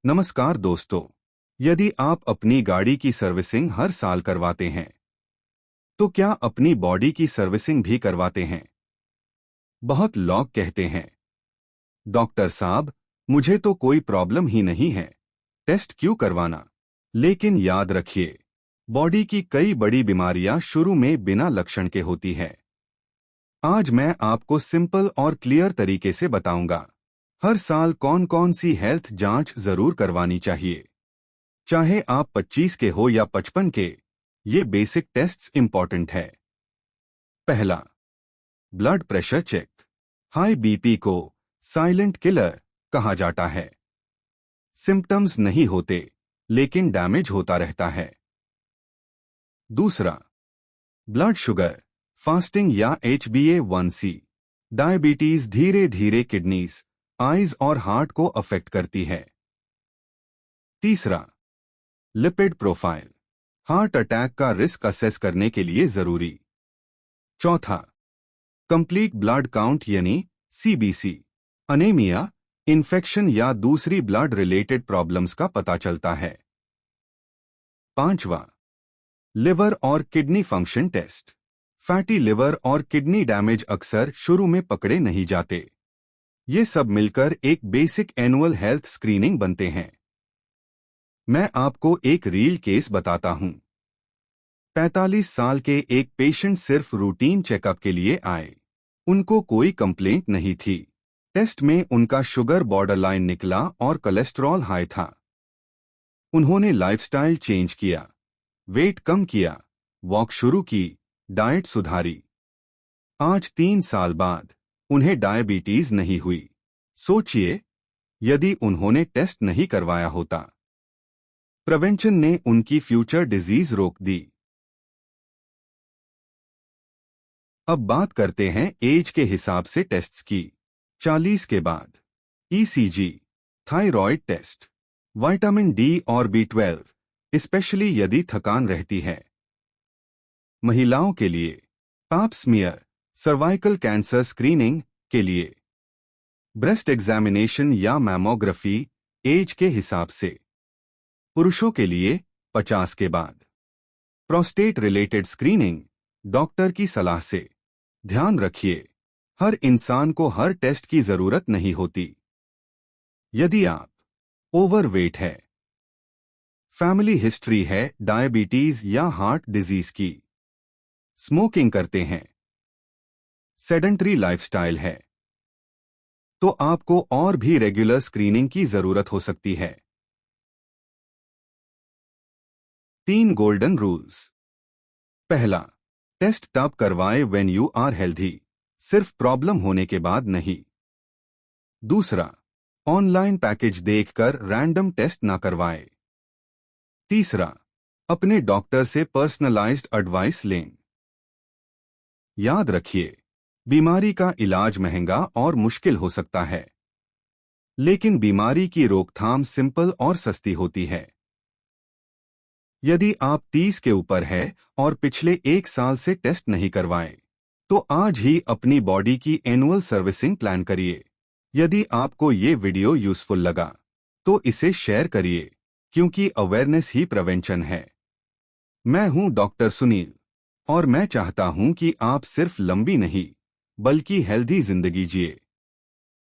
नमस्कार दोस्तों। यदि आप अपनी गाड़ी की सर्विसिंग हर साल करवाते हैं तो क्या अपनी बॉडी की सर्विसिंग भी करवाते हैं? बहुत लोग कहते हैं, डॉक्टर साहब, मुझे तो कोई प्रॉब्लम ही नहीं है, टेस्ट क्यों करवाना? लेकिन याद रखिए, बॉडी की कई बड़ी बीमारियां शुरू में बिना लक्षण के होती है। आज मैं आपको सिंपल और क्लियर तरीके से बताऊंगा हर साल कौन कौन सी हेल्थ जांच जरूर करवानी चाहिए। चाहे आप 25 के हो या 55 के, ये बेसिक टेस्ट्स इंपॉर्टेंट है। पहला, blood pressure check. High BP को साइलेंट किलर कहा जाता है। सिम्पटम्स नहीं होते, लेकिन डैमेज होता रहता है। दूसरा, ब्लड शुगर, फास्टिंग या HbA1c। डायबिटीज धीरे धीरे किडनीज, आईज और हार्ट को अफेक्ट करती है। तीसरा, लिपिड प्रोफाइल, हार्ट अटैक का रिस्क असेस करने के लिए जरूरी। चौथा, कंप्लीट ब्लड काउंट यानी CBC। अनेमिया, इन्फेक्शन या दूसरी ब्लड रिलेटेड प्रॉब्लम्स का पता चलता है। पांचवा, लिवर और kidney function test. Fatty liver और किडनी डैमेज अक्सर शुरू में पकड़े नहीं जाते। ये सब मिलकर एक बेसिक एनुअल हेल्थ स्क्रीनिंग बनते हैं। मैं आपको एक रियल केस बताता हूं। 45 साल के एक पेशेंट सिर्फ रूटीन चेकअप के लिए आए। उनको कोई कंप्लेंट नहीं थी। टेस्ट में उनका शुगर बॉर्डरलाइन निकला और कोलेस्ट्रॉल हाई था। उन्होंने लाइफस्टाइल चेंज किया, वेट कम किया, वॉक शुरू की, डाइट सुधारी। आज 3 साल बाद उन्हें डायबिटीज नहीं हुई। सोचिए, यदि उन्होंने टेस्ट नहीं करवाया होता। प्रिवेंशन ने उनकी फ्यूचर डिजीज रोक दी। अब बात करते हैं एज के हिसाब से टेस्ट्स की। 40 के बाद ECG, thyroid test, vitamin D और B12, स्पेशली यदि थकान रहती है। महिलाओं के लिए पाप स्मीयर, सर्वाइकल कैंसर स्क्रीनिंग के लिए। ब्रेस्ट एग्जामिनेशन या मैमोग्राफी एज के हिसाब से। पुरुषों के लिए 50 के बाद। प्रोस्टेट रिलेटेड स्क्रीनिंग डॉक्टर की सलाह से। ध्यान रखिए, हर इंसान को हर टेस्ट की जरूरत नहीं होती। यदि आप ओवरवेट है, फैमिली हिस्ट्री है डायबिटीज या हार्ट डिजीज की, स्मोकिंग करते हैं, सेडेंटरी लाइफस्टाइल है, तो आपको और भी रेगुलर स्क्रीनिंग की जरूरत हो सकती है। 3 गोल्डन रूल्स। पहला, टेस्ट तब करवाए व्हेन यू आर हेल्दी, सिर्फ प्रॉब्लम होने के बाद नहीं। दूसरा, ऑनलाइन पैकेज देखकर रैंडम टेस्ट ना करवाए। तीसरा, अपने डॉक्टर से पर्सनलाइज्ड एडवाइस लें। याद रखिए, बीमारी का इलाज महंगा और मुश्किल हो सकता है, लेकिन बीमारी की रोकथाम सिंपल और सस्ती होती है। यदि आप 30 के ऊपर है और पिछले 1 साल से टेस्ट नहीं करवाए, तो आज ही अपनी बॉडी की एनुअल सर्विसिंग प्लान करिए। यदि आपको ये वीडियो यूजफुल लगा, तो इसे शेयर करिए, क्योंकि अवेयरनेस ही प्रिवेंशन है। मैं हूं डॉक्टर सुनील, और मैं चाहता हूं कि आप सिर्फ लंबी नहीं, बल्कि हेल्दी जिंदगी जिए।